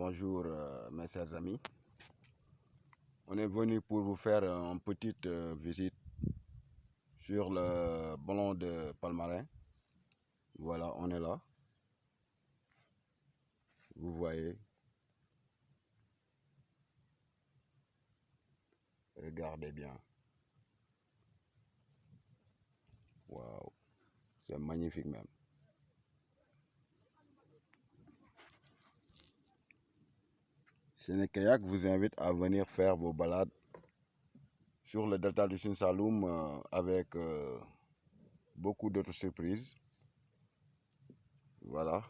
Bonjour mes chers amis. On est venu pour vous faire une petite visite sur le ballon de Palmarin. Voilà, on est là. Vous voyez. Regardez bien. Waouh, c'est magnifique même. Sénékayak vous invite à venir faire vos balades sur le delta du Sine Saloum avec beaucoup d'autres surprises. Voilà,